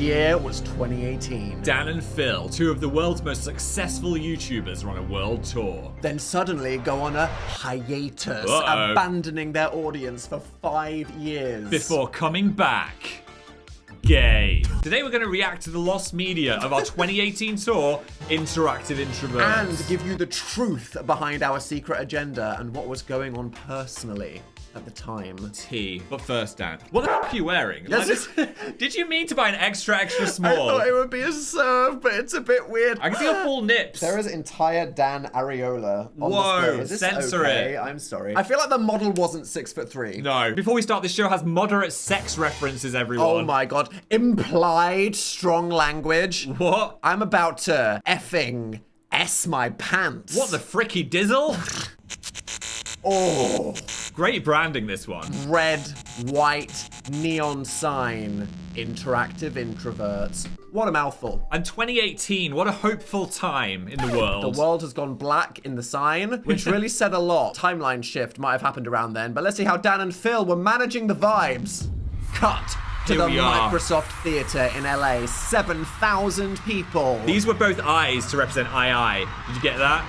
year was 2018. Dan and Phil, two of the world's most successful YouTubers, are on a world tour. Then suddenly go on a hiatus, abandoning their audience for 5 years. Before coming back. Gay. Today we're going to react to the lost media of our 2018 tour, Interactive Introverts. And give you the truth behind our secret agenda and what was going on personally at the time. Tea. But first, Dan, what the f are you wearing? Yes, Did you mean to buy an extra small? I thought it would be a serve, but it's a bit weird. I can see your full nips. There is entire Dan areola on display. Is this censor okay? it. I'm sorry. I feel like the model wasn't 6'3". No. Before we start, this show has moderate sex references, everyone. Oh my god. Implied strong language. What? I'm about to effing S my pants. What the fricky dizzle? Oh. Great branding, this one. Red, white, neon sign. Interactive Introverts. What a mouthful. And 2018, what a hopeful time in the world. The world has gone black in the sign, which really said a lot. Timeline shift might have happened around then, but let's see how Dan and Phil were managing the vibes. Cut to the Microsoft Theatre in LA. 7,000 people. These were both eyes to represent II. Did you get that?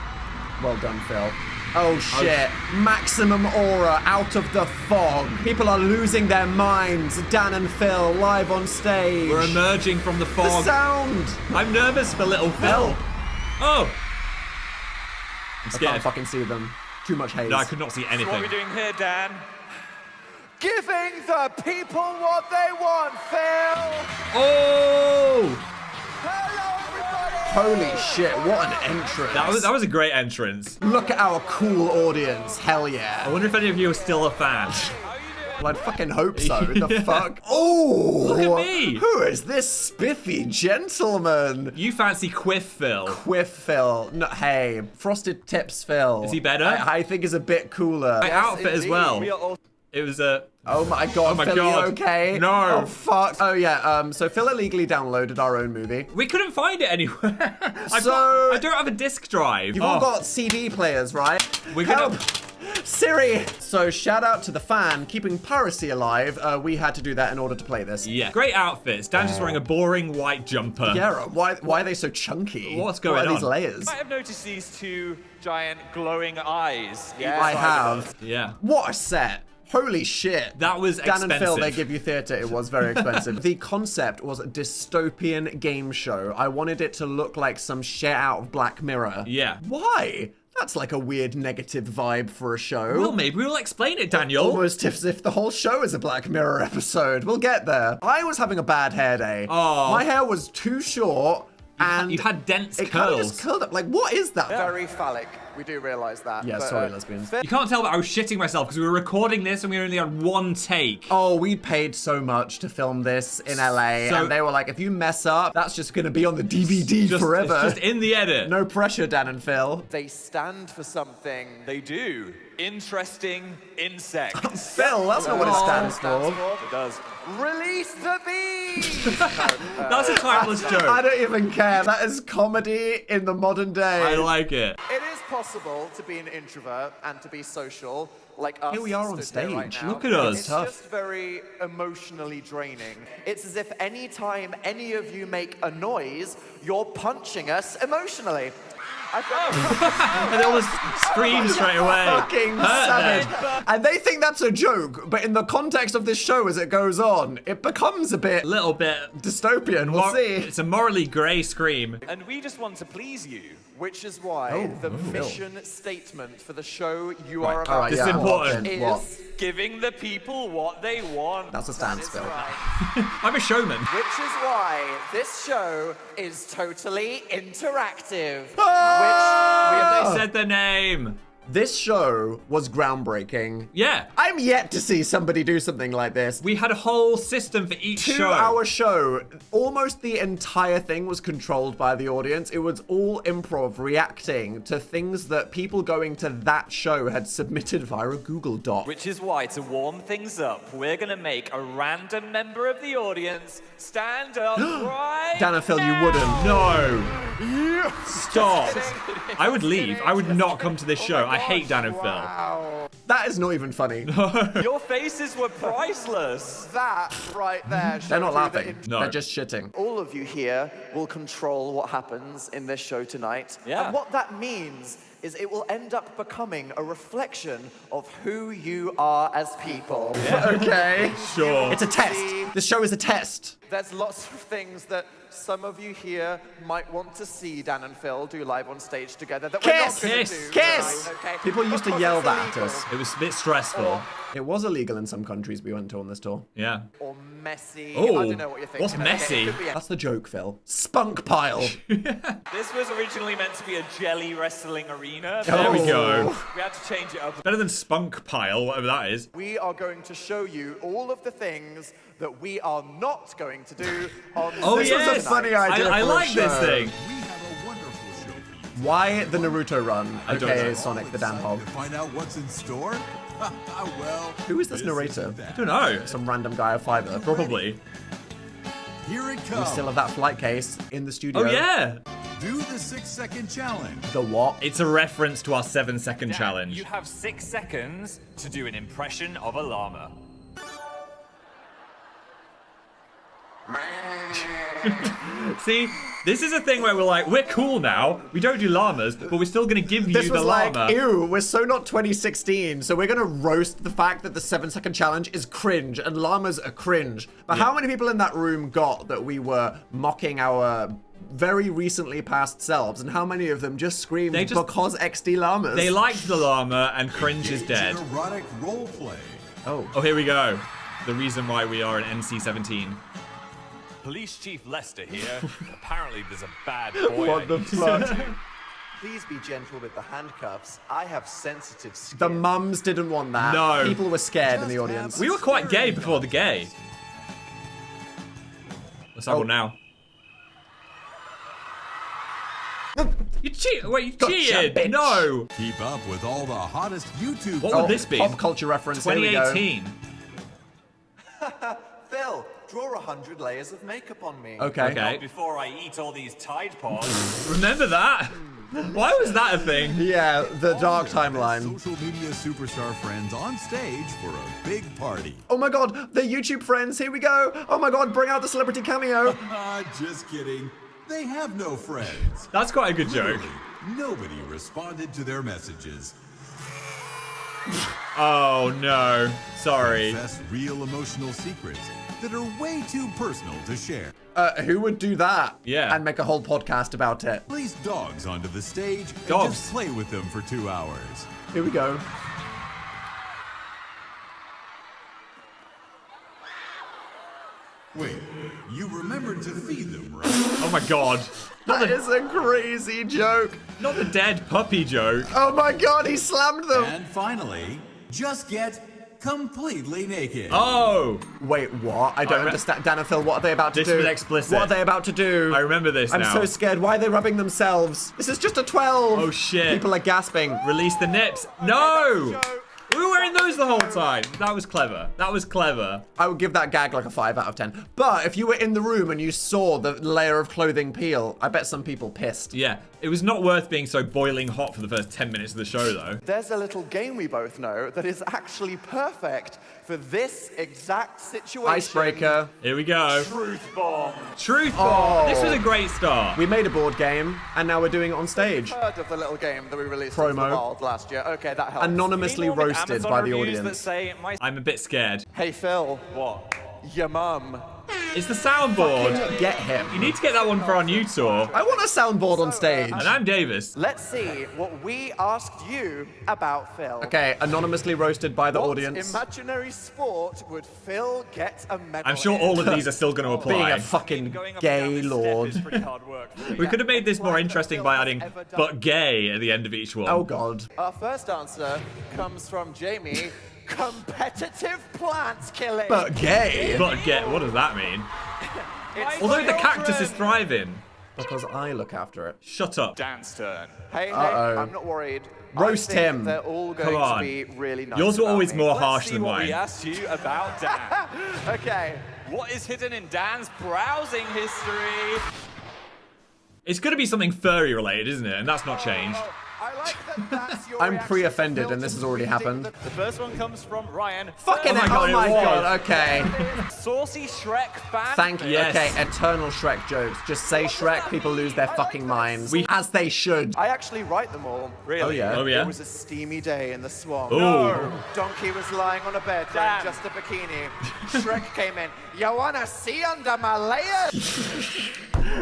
Well done, Phil. Oh shit. Maximum aura out of the fog. People are losing their minds. Dan and Phil live on stage. We're emerging from the fog. The sound. I'm nervous for little Phil. Oh. I'm scared. I can't fucking see them. Too much haze. No, I could not see anything. What are we doing here, Dan? Giving the people what they want, Phil! Oh! Hello, everybody! Holy shit, what an entrance. That was a great entrance. Look at our cool audience. Hell yeah. I wonder if any of you are still a fan. Well, I'd fucking hope so. The fuck? Oh! Look at me! Who is this spiffy gentleman? You fancy Quiff Phil. Quiff Phil. No, hey, Frosted Tips Phil. Is he better? I think is a bit cooler. My outfit as well. It was a... Oh my god, Oh my Phil, god. you okay? No. Oh fuck. Oh yeah, so Phil illegally downloaded our own movie. We couldn't find it anywhere. So- I don't have a disc drive. You've all got CD players, right? We're Help! gonna... Siri! So shout out to the fan keeping piracy alive. We had to do that in order to play this. Yeah. Great outfits. Dan's just wearing a boring white jumper. Yeah, why are they so chunky? What's going what are on? these layers? You might have noticed these two giant glowing eyes. I have. Yeah. What a set. Holy shit. That was Dan expensive. and Phil, they give you theatre. It was very expensive. The concept was a dystopian game show. I wanted it to look like some shit out of Black Mirror. Yeah. Why? That's like a weird negative vibe for a show. Well, maybe we'll explain it, Daniel. Almost as if the whole show is a Black Mirror episode. We'll get there. I was having a bad hair day. Oh. My hair was too short. And you had dense it kind of curls. just curled up. Like, what is that? Very phallic. We do realise that. Yeah, sorry, lesbians. You can't tell that I was shitting myself because we were recording this and we only had one take. Oh, we paid so much to film this in LA, So- and they were like, if you mess up, that's just gonna be on the DVD forever. It's just in the edit. No pressure, Dan and Phil. They stand for something. They do. Interesting insects. Phil, that's not what it stands for. It does. Release the bees! That's a timeless I joke. don't even care. That is comedy in the modern day. I like it. It is possible to be an introvert and to be social, like us. Here we are on stood here right stage. now. Look at us. It's Tough. just very emotionally draining. It's as if any time any of you make a noise, you're punching us emotionally. And they all just scream straight away. Fucking savage. And they think that's a joke, but in the context of this show as it goes on, it becomes a bit A little bit. dystopian. We'll see. It's a morally grey scream. And we just want to please you, which is why the mission statement for the show you are All about right, This to is yeah, important. is What? giving the people what they want. That's a stance, That is Phil. right. I'm a showman. Which is why this show is totally interactive. They said the name. This show was groundbreaking. Yeah. I'm yet to see somebody do something like this. We had a whole system for each show. 2-hour show. Almost the entire thing was controlled by the audience. It was all improv reacting to things that people going to that show had submitted via a Google Doc. Which is why, to warm things up, we're gonna make a random member of the audience stand up right Dan and Phil, you now. wouldn't. No. Stop. I would leave. I would not come to this show. I hate Dan and Phil. That is not even funny. Your faces were priceless. That right there. They're not shows you laughing. that No. They're just shitting. all of you here will control what happens in this show tonight. Yeah. And what that means is it will end up becoming a reflection of who you are as people. Okay. Sure. It's a test. This show is a test. There's lots of things that some of you here might want to see Dan and Phil do live on stage together that we're not Kiss! going to Kiss! do Kiss! tonight, okay? People used to Because yell it's that at illegal. us. It was a bit stressful. It was illegal in some countries we went to on this tour. Yeah. Or messy. Oh, I don't know what you're thinking. what's Okay, messy? it could be That's the joke, Phil. Spunk pile. This was originally meant to be a jelly wrestling arena. There we Oh. go. We had to change it up. Better than Spunk Pile, whatever that is. We are going to show you all of the things that we are not going to do on Oh, this was a yes. funny idea I for a like this show. thing. We have a wonderful show for you. Why the Naruto run? I don't Okay, know. Sonic the damn hog. To find out what's in store? Well, Who is this narrator? isn't I that. don't know. Some random guy of Fiverr. Probably. Here it We comes. still have that flight case in the studio. Oh, yeah. Do the 6-second challenge. The what? It's a reference to our 7-second challenge. You have 6 seconds to do an impression of a llama. See, this is a thing where we're like, we're cool now. We don't do llamas, but we're still going to give you This the was like, llama. ew, we're so not 2016, so we're gonna roast the fact that the 7-second challenge is cringe, and llamas are cringe. But how many people in that room got that we were mocking our very recently past selves, and how many of them just screamed They just- because XD llamas? They liked the llama, and cringe is dead. It's an erotic role play. Oh. Oh, here we go. The reason why we are an NC-17. Police Chief Lester here. Apparently there's a bad boy. What the fuck? Please be gentle with the handcuffs. I have sensitive skin. The mums didn't want that. No. People were scared in the Just audience. have We were quite gay before the gay. Let's have one now. You cheated. Wait, you Gotcha, cheated. bitch. No. Keep up with all the hottest YouTube. What Oh, would this be? pop culture reference. Here we go. 2018. Phil, draw 100 layers of makeup on me. Okay. Okay. Before I eat all these Tide Pods. Remember that? Why was that a thing? Yeah, the dark All timeline. Social media superstar friends on stage for a big party. Oh my god, the YouTube friends, here we go. Oh my god, bring out the celebrity cameo. Just kidding. They have no friends. That's quite a good joke. Literally, nobody responded to their messages. Oh no. Sorry. Confess real emotional secrets that are way too personal to share. Who would do that? Yeah. And make a whole podcast about it. Place dogs onto the stage and Dogs. just play with them for 2 hours. Here we go. Wait, you remembered to feed them, right? Oh my god. That is a crazy joke. Not the dead puppy joke. Oh my god, he slammed them. And finally, just get completely naked. Oh. Wait, what? I don't understand. Dan and Phil, what are they about to This do? was explicit. What are they about to do? I remember this I'm now. so scared. Why are they rubbing themselves? This is just a 12. Oh shit. People are gasping. Release the nips. No! We were wearing those the whole time. That was clever. That was clever. I would give that gag like a 5 out of 10. But if you were in the room and you saw the layer of clothing peel, I bet some people pissed. Yeah. It was not worth being so boiling hot for the first 10 minutes of the show, though. There's a little game we both know that is actually perfect for this exact situation. Icebreaker. Here we go. Truth Bomb. Truth Bomb. Oh. This was a great start. We made a board game, and now we're doing it on stage. Heard of the little game that we released Promo. into the world last year? Okay, that helps. Anonymously Anyone with roasted Amazon by the reviews That audience. say my I'm a bit scared. Hey Phil, what? your mum. It's the soundboard. Get him. You need to get that one for our new tour. I want a soundboard on stage. And I'm Davis. Let's see what we asked you about Phil. Okay, anonymously roasted by the What audience. imaginary sport would Phil get a medal I'm sure in? all of these are still going to Being apply. a fucking Going up and down gay this step lord. is pretty hard work. We could have made this more interesting by adding "but gay" at the end of each one. Oh god. Our first answer comes from Jamie. Competitive plant killing. But gay. But gay. What does that mean? It's Although the children. cactus is thriving. Because I look after it. Shut up. Dan's turn. Hey, Uh-oh. I'm not worried. Roast I think him. They're all going Come on. to be really nice. Yours were about always me. more Let's harsh see than what we mine. asked you about Dan. Okay. What is hidden in Dan's browsing history? It's going to be something furry related, isn't it? And that's not changed. I like that's your I'm reaction pre-offended to and this has already reading happened. The first one comes from Ryan. Fucking Oh my God, oh my it was. god, okay. Saucy Shrek fan. Thank you. Yes. Okay, eternal Shrek jokes. Just say Shrek, people lose their fucking minds. As they should. I actually write them all. Really? Oh, yeah. Oh, yeah. It was a steamy day in the swamp. Ooh. Donkey was lying on a bed wearing just a bikini. Shrek came in. You wanna see under my layers?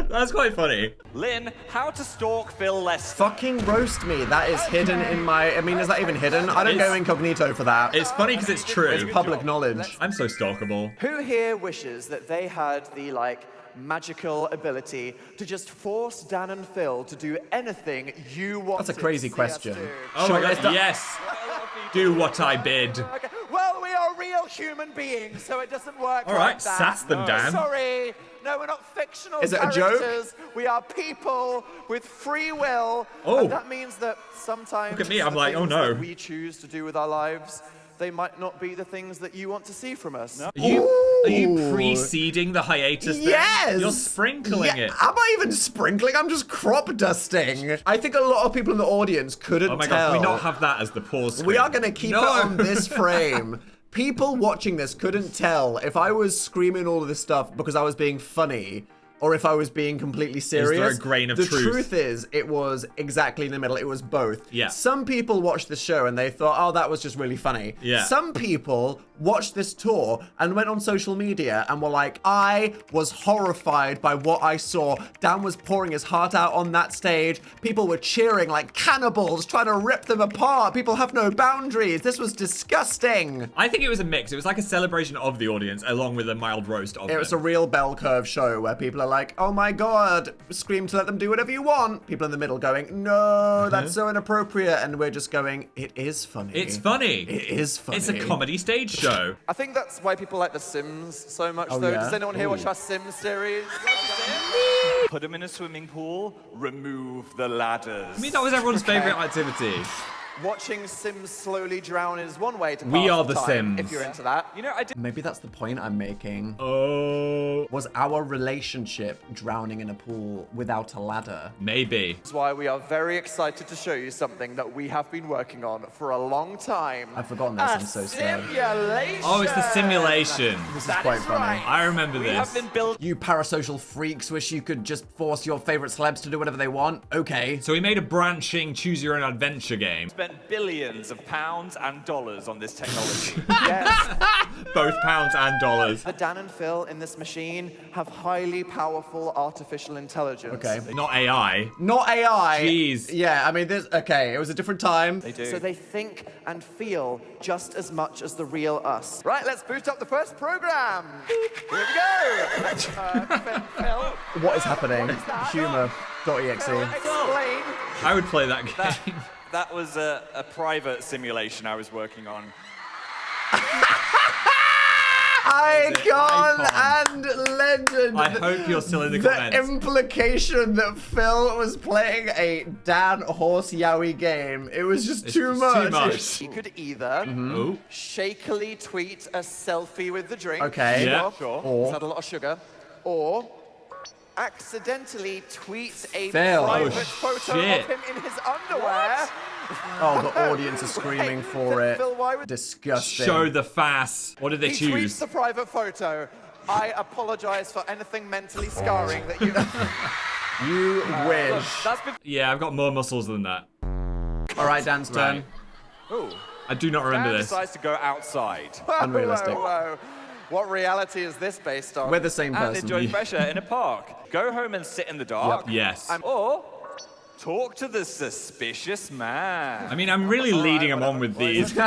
That's quite funny. Lynn, how to stalk Phil Lester. Fucking roast me. That is hidden in my... I mean, is that even hidden? I don't go incognito for that. It's funny because it's true. It's public knowledge. I'm so stalkable. Who here wishes that they had the, like, magical ability to just force Dan and Phil to do anything you want? That's a crazy question. Oh Sure, my let's God, do- yes. Do what I bid. Okay. Well, we are real human beings, so it doesn't work All like right, that. sass them, Dan. Sorry. No, we're not fictional Is it a joke? characters. We are people with free will. Oh. And that means that sometimes Look at me, I'm the like, oh things no. that we choose to do with our lives, they might not be the things that you want to see from us. Are you Ooh. preceding the hiatus then? Yes! You're sprinkling Yeah, it. Am I even sprinkling? I'm just crop dusting. I think a lot of people in the audience couldn't Oh my tell. God, can we not have that as the pause screen? We are going to keep No. it on this frame. People watching this couldn't tell if I was screaming all of this stuff because I was being funny or if I was being completely serious. there a grain of the truth? The truth is, it was exactly in the middle. It was both. Yeah. Some people watched the show and they thought, oh, that was just really funny. Yeah. Some people watched this tour and went on social media and were like, I was horrified by what I saw. Dan was pouring his heart out on that stage. People were cheering like cannibals, trying to rip them apart. People have no boundaries. This was disgusting. I think it was a mix. It was like a celebration of the audience along with a mild roast of It was a them. real bell curve show where people are like, oh my god, scream to let them do whatever you want. People in the middle going, no, that's so inappropriate. And we're just going, it is funny. It's funny. It is funny. It's a comedy stage show. I think that's why people like The Sims so much, though. yeah? Does anyone here watch our Sims series? Put him in a swimming pool, remove the ladders. I mean, that was everyone's favorite activity. Watching Sims slowly drown is one way to pass We are the time, Sims. if you're into that. You know, I did. Maybe that's the point I'm making. Oh, Was our relationship drowning in a pool without a ladder? maybe. That's why we are very excited to show you something that we have been working on for a long time. I've forgotten this, I'm so slow. Simulation! Oh, it's the simulation. This is That quite is funny. right. I remember We have this. been building. You parasocial freaks wish you could just force your favorite celebs to do whatever they want? Okay. So we made a branching choose your own adventure game. Spent billions of pounds and dollars on this technology. Yes. Both pounds and dollars. The Dan and Phil in this machine have highly powerful artificial intelligence. Okay. Not AI. Not AI. Jeez. Yeah, I mean, okay, it was a different time. They do. So they think and feel just as much as the real us. Right, let's boot up the first program. Here we go. Phil, What is happening? that? Humor.exe. Phil, explain. I would play that game. That was a private simulation I was working on. Icon Icon. and legend. I hope you're still in the The comments. implication that Phil was playing a Dan Horse Yowie game. It was just too just much. too much. You could either Ooh. shakily tweet a selfie with the drink. Okay. Yeah. Sure. It's had a lot of sugar. Or accidentally tweet a Phil. private Oh, photo shit. of him in his underwear. Oh, the audience is screaming for it. Phil, why would Disgusting. Show the fass. What did they he tweets choose? the private photo? I apologize for anything mentally scarring that you. You wish. That's been. Yeah, I've got more muscles than that. All right, Dan's turn. Right. Ooh. I do not remember Dan this. decides to go outside Unrealistic. Whoa. What reality is this based on? We're the same and person. enjoy fresh air in a park. Go home and sit in the dark. Yes. Or talk to the suspicious man. I mean, I'm really leading him on with these. It's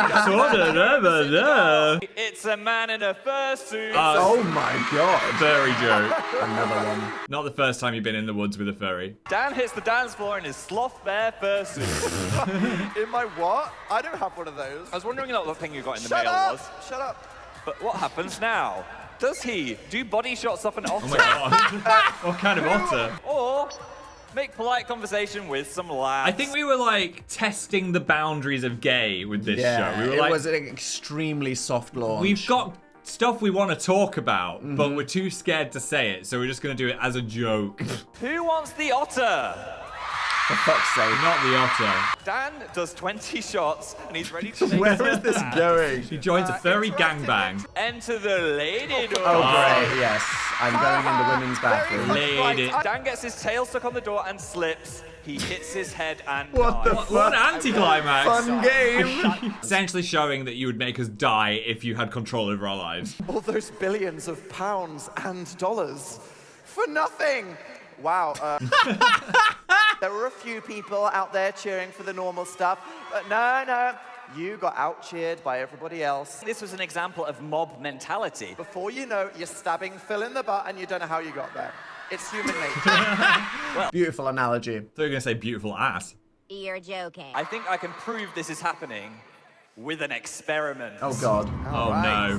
a man in a fursuit. Oh my god. Furry joke. Another one. Not the first time you've been in the woods with a furry. Dan hits the dance floor in his sloth bear fursuit. In my what? I don't have one of those. I was wondering what the thing you got in the Shut mail up! was. Shut up! But what happens now? Does he do body shots of an otter? Oh my god. What kind of otter? Or make polite conversation with some lads? I think we were like testing the boundaries of gay with this Yeah, show. We were it like, was an extremely soft launch. we've got stuff we want to talk about, but we're too scared to say it, so we're just going to do it as a joke. Who wants the otter? For fuck's sake. Not the otter. Dan does 20 shots, and he's ready to make Where some is this bags. going? He joins a furry gangbang. Enter the lady door. Oh, great, yes. I'm going in the women's bathroom. Lady. Dan gets his tail stuck on the door and slips. He hits his head and What the dies. fuck? What an anticlimax. Fun game. Essentially showing that you would make us die if you had control over our lives. All those billions of pounds and dollars for nothing. Wow. There were a few people out there cheering for the normal stuff, but no, you got out-cheered by everybody else. This was an example of mob mentality. Before you know it, you're stabbing Phil in the butt and you don't know how you got there. It's human nature. Beautiful analogy. I thought you were going to say beautiful ass. You're joking. I think I can prove this is happening with an experiment. Oh, God. Oh, right. no.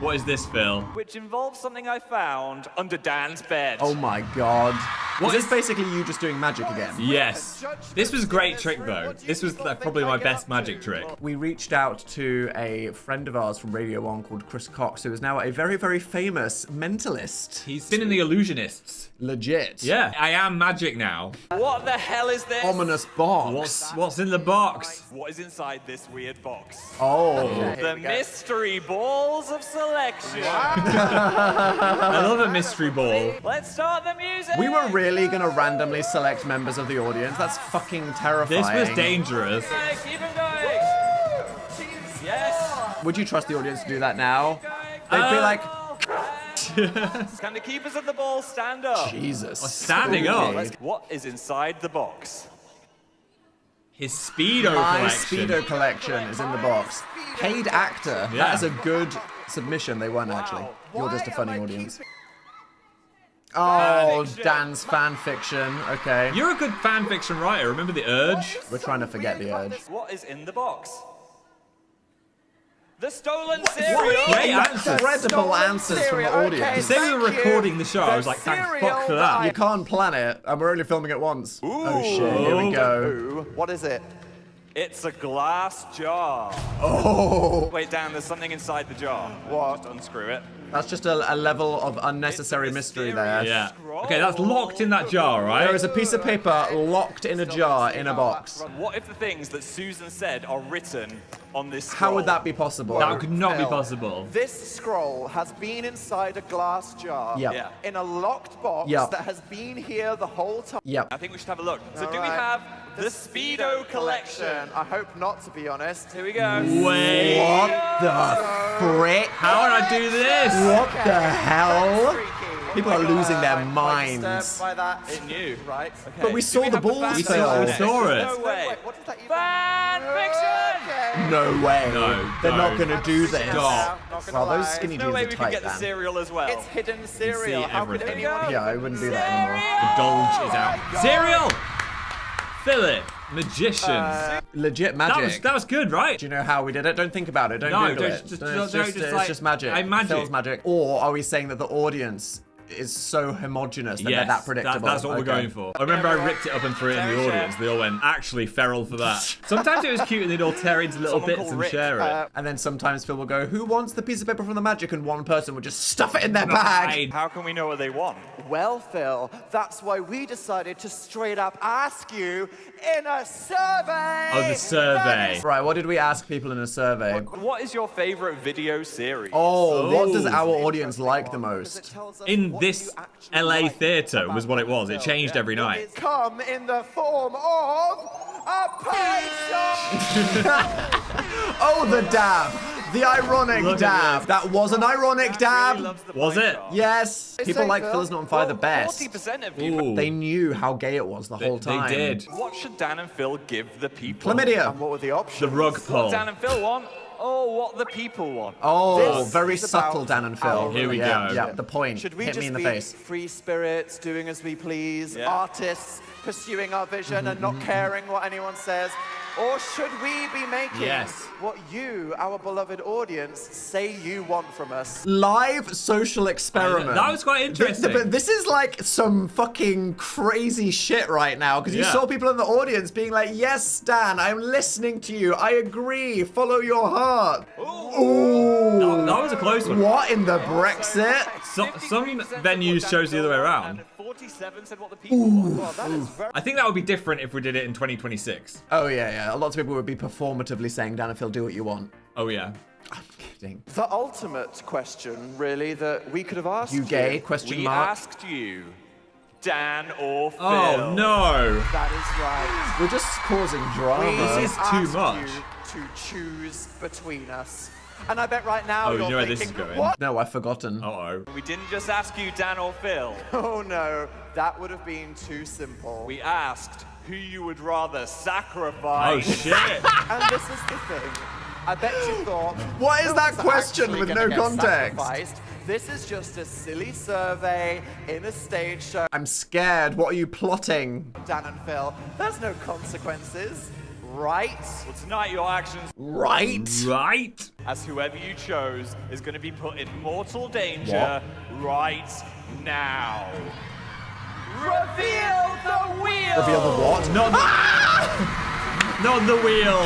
What is this, Phil? Which involves something I found under Dan's bed. Oh, my God. What is this is- basically you just doing magic again? Yes. This was a great trick, though. This was probably my best magic trick. We reached out to a friend of ours from Radio 1 called Chris Cox, who is now a very, very famous mentalist. He's been in the Illusionists. Legit. Yeah, I am magic now. What the hell is this? Ominous box. What's in the box? What is inside this weird box? Oh. The mystery balls of selection. I love a mystery ball. Let's start the music. We were really gonna randomly select members of the audience. That's fucking terrifying. This was dangerous. Keep it going. Yes. Would you trust the audience to do that now? They'd be like, Can the keepers of the ball stand up? Jesus. Standing up. Okay. What is inside the box? His Speedo My collection. Speedo collection is in the box. Paid actor. Yeah. That is a good submission. They weren't actually. You're just a funny audience. Oh, Fanfiction. Dan's fan fiction. Okay. You're a good fan fiction writer. Remember The Urge? We're trying to forget the urge. What is in the box? The stolen cereal. Great answer. Incredible answers from the audience. To say we were recording the show, I was like, thank fuck for that. You can't plan it, and we're only filming it once. Oh shit, here we go. Ooh, what is it? It's a glass jar. Oh, Wait, Dan, there's something inside the jar. What? Just unscrew it. that's just a level of unnecessary mystery there. Yeah. Okay, that's locked in that jar, There right? is a piece of paper locked in a jar in a box. What if the things that Susan said are written on this How would scroll? that be possible? That could not be Phil, possible. This scroll has been inside a glass jar Yep. Yeah. in a locked box Yep. that has been here the whole time. Yep. I think we should have a look. So do we Alright. have the Speedo collection? I hope not, to be honest. Here we go. Wait. What the frick? How did I do this? What the hell? Freaky. People Oh are my losing God, their I'm quite minds. disturbed by that. It knew. Right. Okay. But we Do saw have the balls fan fail. We fiction? saw it. No way. Wait, what does that even Fan fiction! Okay. No way. No, They're no. not going to do this. Stop. Not gonna Well, those lie. skinny No jeans way are we can tight, get the Dan. cereal as well. It's hidden cereal. see How could everything. anyone? Yeah, I wouldn't do that anymore. The Dolge is out. Cereal! Philip, magician. Legit that magic. was good, right? Do you know how we did it? Don't think about it. Don't No, Google don't- it. just- No, don't- it's don't just, just it's like, just magic. I'm magic. Phil's magic. Or are we saying that the audience is so homogenous that they're Yes, that predictable? that's what we're Okay. going for. I remember I ripped it up and threw it in the audience. They all went, actually, feral for that. Sometimes it was cute and they'd all tear into little Someone bits called and Rick. share it. And then sometimes Phil will go, who wants the piece of paper from the magic? And one person would just stuff it in their bag. How can we know what they want? Well, Phil, that's why we decided to straight up ask you in a survey. Oh, the survey. Right, what did we ask people in a survey? What is your favorite video series? Oh, what does our audience like the most? In this LA theatre was what it was. It changed every night. Come in the form of a pie shop. Oh, the dab. The ironic Look at dab. this. That was an ironic dab. Was it? Yes. People say, like Phil? Phil's Not on Fire the best. 40% of you. Ooh. They knew how gay it was the whole time. They did. What should Dan and Phil give the people? Chlamydia. What were the options? The rug pull. Dan and Phil want? Oh, what the people want. Oh, This very is subtle, about Dan and Phil. our Here we yeah, go. Yeah, the point. Should we Hit just me in the be face. free spirits, doing as we please, Yeah. artists pursuing our vision and not caring what anyone says? Or should we be making Yes. what you, our beloved audience, say you want from us? Live social experiment. That was quite interesting. But this is like some fucking crazy shit right now, because you Yeah. saw people in the audience being like, yes, Dan, I'm listening to you. I agree. Follow your heart. Ooh. That was a close one. What in the Brexit? Some venues chose the other way around. 47 said what the people want. Well, that is very I think that would be different if we did it in 2026. Oh, yeah. Lots of people would be performatively saying, Dan and Phil, do what you want. Oh, yeah. I'm kidding. the ultimate question, really, that we could have asked You gay? Question We mark. asked you, Dan or Phil. Oh, no. That is right. We're just causing drama. We This is too asked much. you to choose between us. And I bet right now Oh, you're you know where thinking, this is going. what? No, I've forgotten. Uh-oh. We didn't just ask you, Dan or Phil. Oh no, that would have been too simple. We asked who you would rather sacrifice. Oh, shit. And this is the thing. I bet you thought. What is "No that one's question actually with gonna no get context?" sacrificed. This is just a silly survey in a stage show. I'm scared. What are you plotting? Dan and Phil, there's no consequences, right? Well, tonight your actions Right? Right? as whoever you chose is going to be put in mortal danger right now. Reveal the wheel! Reveal the what? Not the wheel.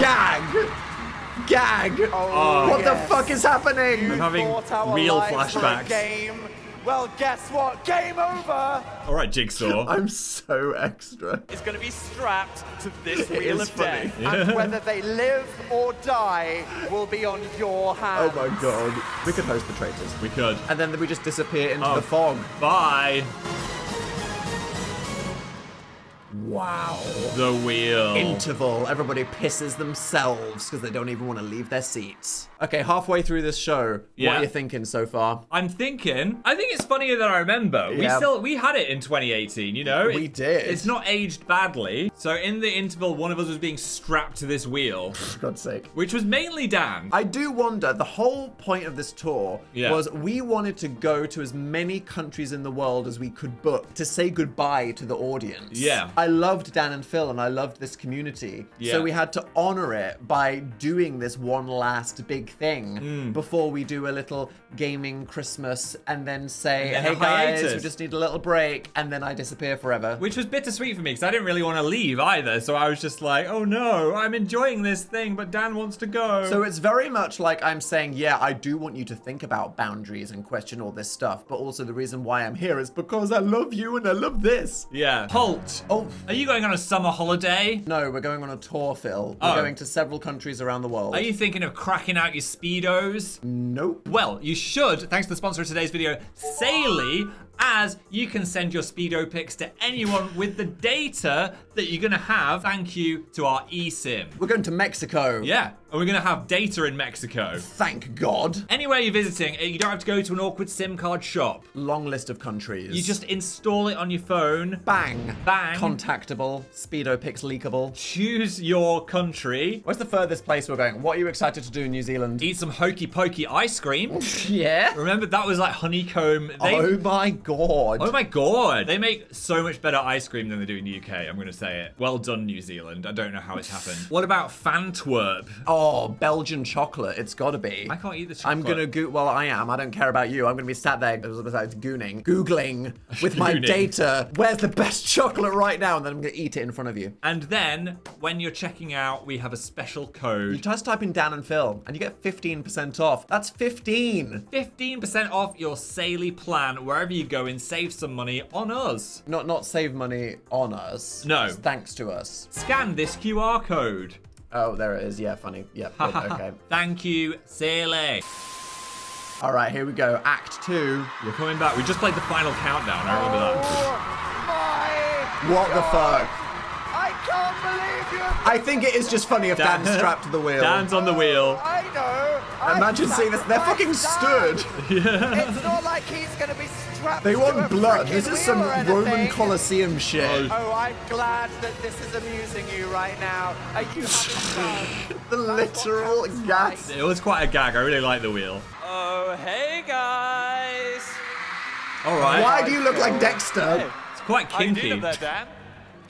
Gag! Oh, What the yes. fuck is happening? I'm having Thought our real lives were a flashbacks. game. Well, guess what? Game over! All right, Jigsaw. I'm so extra. Is going to be strapped to this It wheel is of funny. death. And whether they live or die will be on your hands. Oh my god. We could host the traitors. We could. And then we just disappear into Oh. the fog. Bye. Wow. The wheel. Interval. Everybody pisses themselves because they don't even want to leave their seats. Okay, halfway through this show, Yeah. what are you thinking so far? I think it's funnier than I remember. Yeah. We had it in 2018, you know? We did. It's not aged badly. So in the interval, one of us was being strapped to this wheel, For God's sake. which was mainly Dan. I do wonder, the whole point of this tour Yeah. was we wanted to go to as many countries in the world as we could book to say goodbye to the audience. Yeah. I loved Dan and Phil and I loved this community. Yeah. So we had to honor it by doing this one last big thing before we do a little gaming Christmas and then say, And then hey a guys, hiatus. we just need a little break, and then I disappear forever. Which was bittersweet for me because I didn't really want to leave either. So I was just like, oh no, I'm enjoying this thing, but Dan wants to go. So it's very much like I'm saying, yeah, I do want you to think about boundaries and question all this stuff, but also the reason why I'm here is because I love you and I love this. yeah. Halt. Oh, Are you going on a summer holiday? no, we're going on a tour, Phil. We're Oh. going to several countries around the world. Are you thinking of cracking out your Speedos? Nope. Well, you should, thanks to the sponsor of today's video, Saily, as you can send your Speedo pics to anyone with the data that you're going to have. Thank you to our eSIM. We're going to Mexico. Yeah, and we're going to have data in Mexico. Thank God. Anywhere you're visiting, you don't have to go to an awkward SIM card shop. Long list of countries. You just install it on your phone. bang. Bang. Contactable. Speedo pics leakable. Choose your country. Where's the furthest place we're going? What are you excited to do in New Zealand? Eat some hokey pokey ice cream. Yeah. Remember, that was like honeycomb. Oh my God. Oh my god, they make so much better ice cream than they do in the UK, I'm gonna say it. Well done, New Zealand. I don't know how it's happened. What about Fantwerp? Oh, Belgian chocolate. It's gotta be. I can't eat the chocolate. I'm gonna well, I am. I don't care about you. I'm gonna be sat there googling with my Gooning. data. Where's the best chocolate right now? And then I'm gonna eat it in front of you. And then, when you're checking out, we have a special You code. just type in Dan and Phil, and you get 15% off. That's 15. 15% off your Saily plan. Wherever you go and save some money on us. Not save money on us. No. Just thanks to us. Scan this QR code. Oh, there it is. Yeah, funny. Yeah, good, okay. Thank you, Saily. All right, here we go. Act 2. You're coming back. We just played the final countdown. I remember that. Oh my What the God. fuck? I can't believe you. I think it is just funny if Dan- Dan's strapped to the wheel. Dan's on the wheel. I know. I Imagine seeing this. They're fucking sacrificed stood. Dan. It's not like he's gonna be strapped They to want a blood. frickin' This is wheel some or Roman anything. Colosseum shit. Oh, I'm glad that this is amusing you right now. Are you having fun? The literal That's what gas. It was quite a gag. I really like the wheel. Oh, hey guys. All right. Why do you look like Dexter? It's quite How you kinky. doing up there, Dan?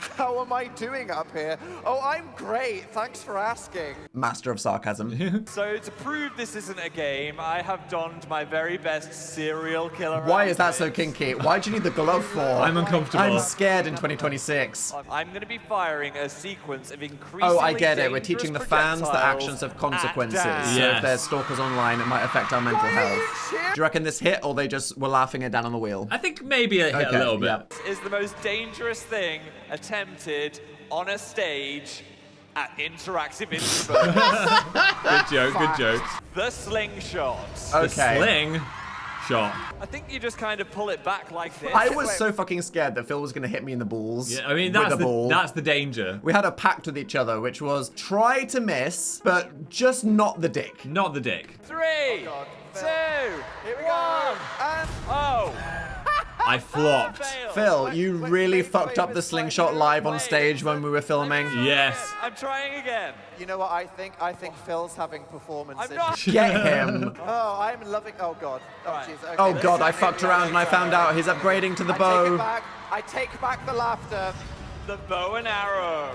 How am I doing up here? Oh, I'm great. Thanks for asking. Master of sarcasm. So to prove this isn't a game, I have donned my very best serial killer Why is that so outfit. kinky? Why do you need the glove for? I'm uncomfortable. I'm scared in 2026. I'm going to be firing a sequence of increasingly Oh, I get it. We're teaching the dangerous fans that projectiles actions have at consequences. Dan. So if Yes. there's stalkers online, it might affect our mental health. Do you reckon this hit, or they just were laughing at Dan on the wheel? I think maybe it hit Okay, a little bit. yeah. Is the most dangerous thing attempted on a stage at interactive introverts. Good joke, good joke. The slingshot. Okay. Sling shot. I think you just kind of pull it back like this. I was so fucking scared that Phil was going to hit me in the balls. Yeah, I mean, with that's the ball. that's the danger. We had a pact with each other, which was try to miss, but just not the dick. Not the dick. 3, 2, Here we 1. go. And Oh. I flopped. Fail. Phil, you really wait, fucked up the slingshot live on wait. stage when we were filming. Yes. I'm trying again. you know what I think? I think Phil's having performance I'm not. issues. Get him. Oh, I'm loving. Oh God. Oh Right. jeez. Okay, Oh let's god, I see. fucked around and I found out he's upgrading to the I take it bow. back. I take back the laughter. The bow and arrow.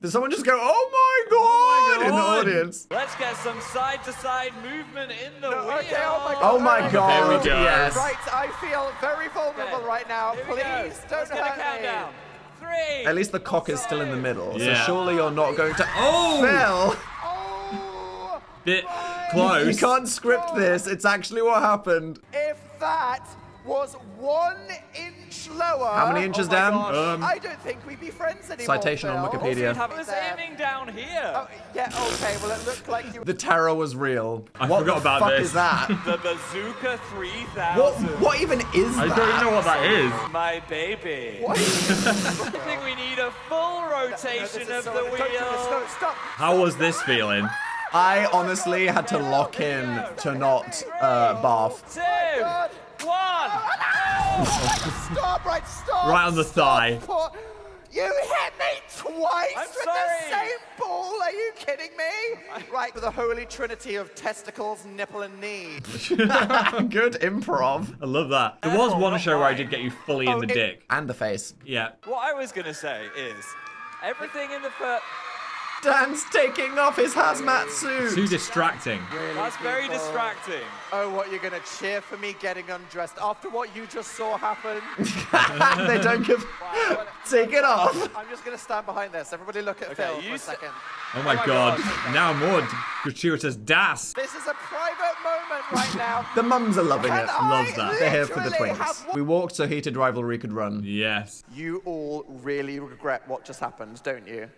Did someone just go, oh my god, in the God. audience? Let's get some side-to-side movement in the No, wheel. okay, oh my God. Oh my There god, we go. yes. Right, I feel very vulnerable Okay, right now. Here we go. Please don't Let's get a hurt me. countdown. 3. At least the cock is still in the middle, so Yeah. surely you're not going to. Oh! Phil! Oh, Bit You close. can't script this, it's actually what happened. if that was 1 inch lower. How many inches oh my down? gosh, I don't think we'd be friends anymore. Citation on Phil. Wikipedia. I was aiming down here. Oh, yeah, okay, well, it looked like you. The terror was real. I what forgot the about fuck this. is that? The Bazooka 3000. What even is I that? don't even know what that is. My baby. What? I think we need a full No, rotation this is of so- the don't do this, wheel. no, stop. How was this feeling? I honestly had to lock in to not barf. 2, God. 1. Stop, right, stop. Right on the thigh. Stop. You hit me twice I'm with sorry. the same ball. Are you kidding me? Right, for the holy trinity of testicles, nipple, and knee. Good improv. I love that. There was one not show where I mine. did get you fully in Oh, the it- dick. And the face. Yeah. What I was gonna say is, everything in the first. Dan's taking off his hazmat Too suit. distracting. That's very people. distracting. Oh, what, you're gonna cheer for me getting undressed after what you just saw happen? They don't give. Take it off. I'm just gonna stand behind this. Everybody look at Okay, Phil you for a s- second. Oh my god. Now more gratuitous das. This is a private moment right now. The mums are loving And it. I Loves that. They're here for the literally twinks. have We walked so heated rivalry could run. Yes. You all really regret what just happened, don't you?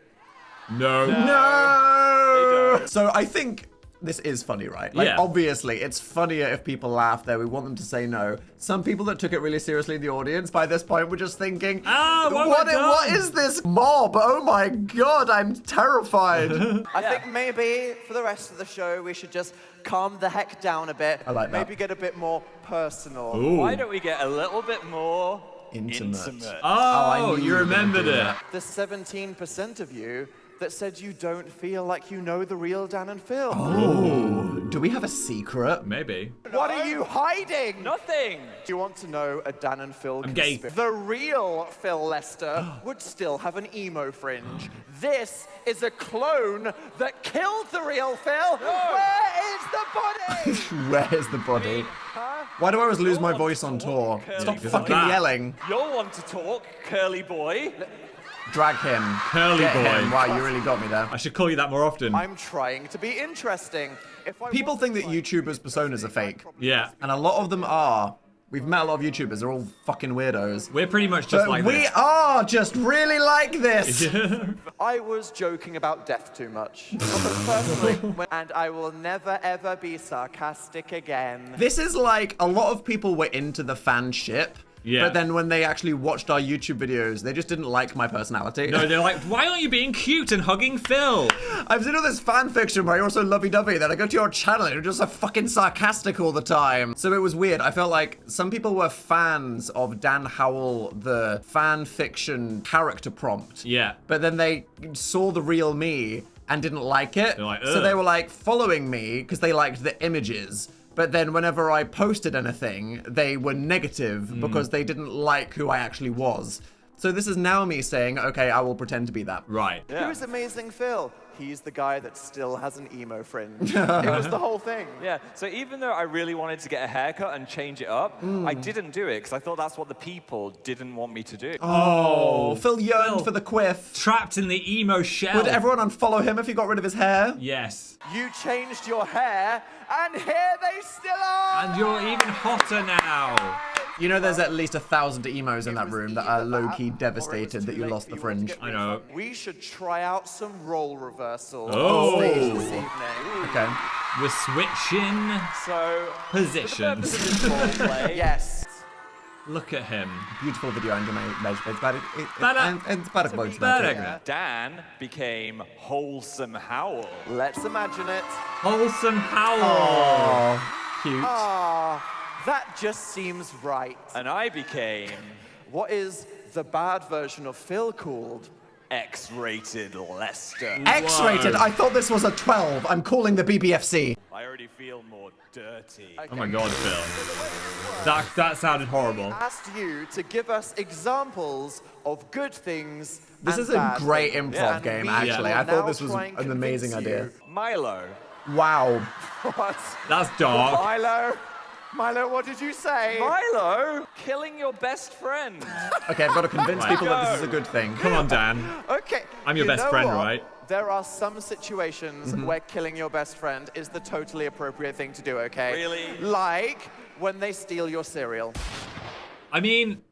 No. No! So I think this is funny, right? Like, Yeah. obviously, it's funnier if people laugh there. We want them to say no. Some people that took it really seriously in the audience by this point were just thinking, Ah, what have I done?" what is this mob? Oh my god, I'm terrified. I think maybe for the rest of the show we should just calm the heck down a bit. I like that. Maybe get a bit more personal. Ooh. Why don't we get a little bit more Intimate. Oh, I knew you you were gonna remembered do it. that. The 17% of you that said you don't feel like you know the real Dan and Phil. Oh, do we have a secret? Maybe. What are you hiding? Nothing. Do you want to know a Dan and Phil I'm gay. conspiracy? The real Phil Lester would still have an emo fringe. This is a clone that killed the real Phil. Where is the body? Where is the body? Why do I always lose my voice on tour? Stop because of fucking that. yelling. You'll want to talk, curly boy. Drag him. Curly Get boy. him. Wow, you really got me there. I should call you that more often. I'm trying to be interesting. If I People wasn't think that trying- YouTubers' personas are fake. Yeah. And a lot of them are. We've met a lot of YouTubers. They're all fucking weirdos. We're pretty much just But like we this. are just really like this. I was joking about death too much. Personally, and I will never ever be sarcastic again. This is like a lot of people were into the fanship. Yeah. But then when they actually watched our YouTube videos, they just didn't like my personality. No, they're like, why aren't you being cute and hugging Phil? I've seen all this fan fiction where you're also lovey-dovey, then I go to your channel and you're just so fucking sarcastic all the time. So it was weird. I felt like some people were fans of Dan Howell, the fan fiction character prompt. Yeah. But then they saw the real me and didn't like it. They're like, so "Ugh." they were like following me because they liked the images. But then whenever I posted anything, they were negative because they didn't like who I actually was. So this is now me saying, okay, I will pretend to be that. Right. Yeah. Who's Amazing Phil? He's the guy that still has an emo fringe. It was the whole thing. Yeah, so even though I really wanted to get a haircut and change it up, I didn't do it because I thought that's what the people didn't want me to do. Oh, Phil yearned Phil. for the quiff. Trapped in the emo shell. Would everyone unfollow him if he got rid of his hair? Yes. You changed your hair, and here they still are! And you're even hotter now. You know there's at least 1,000 emos in that was room that either are low-key that, or it was devastated that too you late lost for the you all to fringe. get I know. We should try out some role reversals Oh. on stage this evening. Okay. We're switching So, positions. for the purpose of this roleplay, Yes. Look at him. Beautiful video animation. It's about Better. it's about a quote. Better. Dan became Wholesome Howell. Let's imagine it. Wholesome Howl. Oh, cute. Ah, that just seems right. And I became What is the bad version of Phil called? X-rated Lester. X-rated. I thought this was a 12. I'm calling the BBFC. I already feel more dirty. Oh my god, Phil. That sounded horrible. Asked you to give us examples of good things. This and is a bad great things. improv And game, we actually. will I thought now this was try and an amazing convince idea. you- Milo. Wow. What? That's dark. Milo, what did you say? Milo? Killing your best friend. Okay, I've got to convince Right. people that this is a good thing. Come on, Dan. Okay. I'm your you best know friend, what? right? There are some situations where killing your best friend is the totally appropriate thing to do, okay? Really? Like when they steal your cereal. I mean,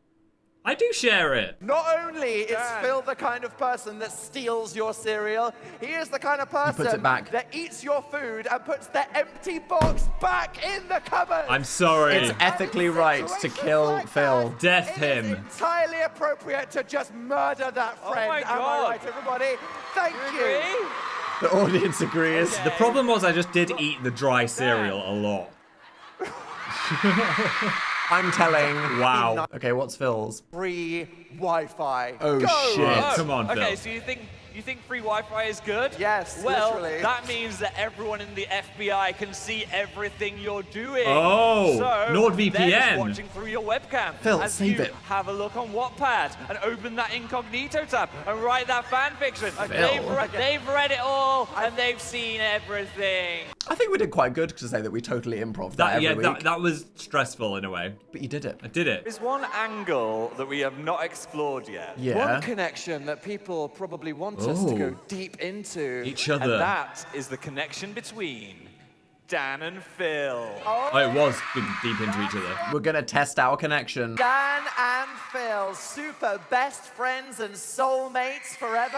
I do share it. Not only is Dan. Phil the kind of person that steals your cereal, he is the kind of person puts it back. that eats your food and puts the empty box back in the cupboard. I'm sorry. It's ethically right to Situations kill like Phil. that, Death it is him. entirely appropriate to just murder that friend. my Am God. I right, everybody? Thank you. Agree? The audience agrees. The problem was I just did eat the dry cereal a lot. I'm telling. Wow. Okay, what's Phil's? Free Wi-Fi. Oh, Go. shit. Oh, Come on, Phil. Okay, so you think free Wi-Fi is good? Yes, Well, literally. that means that everyone in the FBI can see everything you're doing. Oh, so NordVPN. they're just watching through your webcam. Phil, as save you it. have a look on Wattpad and open that incognito tab and write that fan fiction. They've read it all and they've seen everything. I think we did quite good to say that we totally improv that every week. That was stressful in a way. But you did it. I did it. There's one angle that we have not explored yet. Yeah. One connection that people probably want us to go deep into. Each other. And that is the connection between Dan and Phil. Oh, it was deep into each other. We're gonna test our connection. Dan and Phil, super best friends and soulmates forever.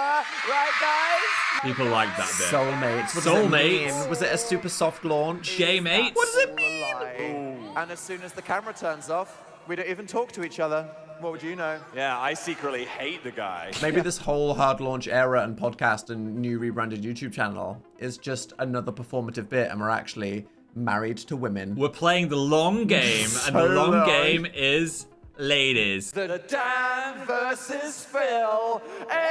Right, guys? People like that bit. Soulmates. What does it Soulmates? mean? Was it a super soft launch? Gay mates? What does it All a mean? lie. And as soon as the camera turns off, we don't even talk to each other. What would you know? Yeah, I secretly hate the guy. Maybe this whole hard launch era and podcast and new rebranded YouTube channel is just another performative bit and we're actually married to women. We're playing the long game, and the So long long. game is ladies. The Dan versus Phil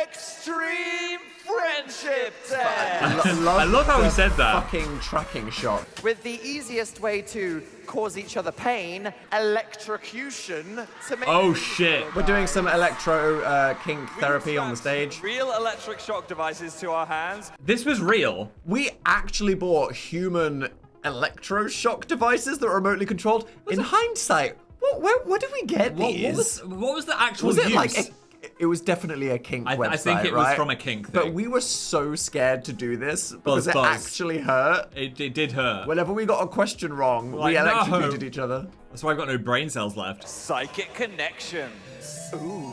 Extreme Friendship Test. I love how we said that. Fucking tracking shot. With the easiest way to cause each other pain, electrocution, to make Oh shit. We're doing some electro kink therapy on the stage. Real electric shock devices to our hands. This was real. We actually bought human electroshock devices that are remotely controlled. In hindsight, where did we get these? What was the actual Was it use? like it was definitely a kink website, I think it was right? from a kink But thing. we were so scared to do this because it Buzz. actually hurt. It did hurt. Whenever we got a question wrong, Like, we electrocuted no. each other. That's why I've got no brain cells left. Psychic connections.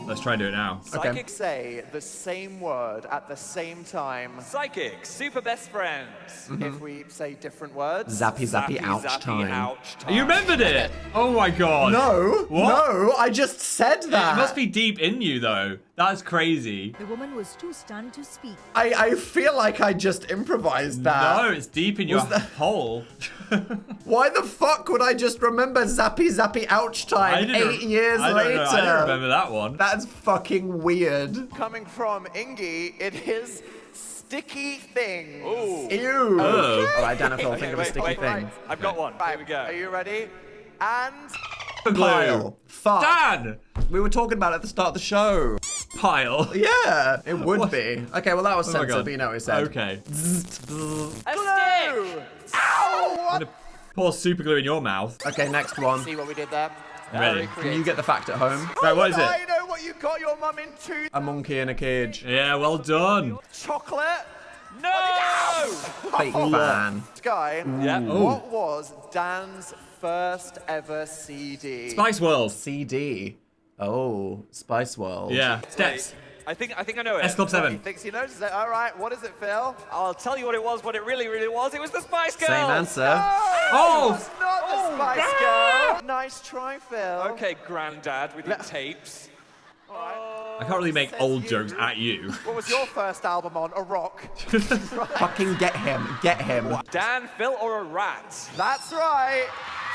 Let's try and do it now. Psychics say the same word at the same time. Psychics, super best friends. If we say different words. Zappy, zappy, ouch zappy, time. ouch time. You remembered it? Oh my god. No, What? no, I just said that. It must be deep in you though. That's crazy. The woman was too stunned to speak. I feel like I just improvised that. No, it's deep in your Was that- hole. Why the fuck would I just remember zappy, zappy, ouch time 8 years I don't later? know, I don't remember that one. That's fucking weird. Coming from Ingy, it is sticky things. Ooh. Ew. Oh. All right, Dana, Phil, think of a Wait, sticky wait, thing. wait. I've got one. Right, Here we go. Are you ready? And Pile. Fuck. Dan! We were talking about it at the start of the show. pile. Yeah, it would be. Okay, well, that was Oh my censored, God. but you know what he said. Okay. A stick! Ow! I'm gonna pour super glue in your mouth. Okay, next one. See what we did there? Ready? Can you get the fact at home? Right, what is I it? know what you got your mum into. A monkey in a cage. Yeah, well done. Chocolate. No! Fake fan. Guy, Yeah. what was Dan's first ever CD? Spice World. CD. Oh, Spice World. Yeah. Steps. I think I know it. S Club 7. Thinks he knows it. All right, what is it, Phil? I'll tell you what it was, what it really was. It was the Spice Girls. Same answer. Oh! It's not the Spice Girl. Nice try, Phil. Okay, Granddad, with your tapes. I can't really make Says old you. jokes at you. What was your first album on? A rock. Fucking get him. Get him. Dan, Phil, or a rat? That's right.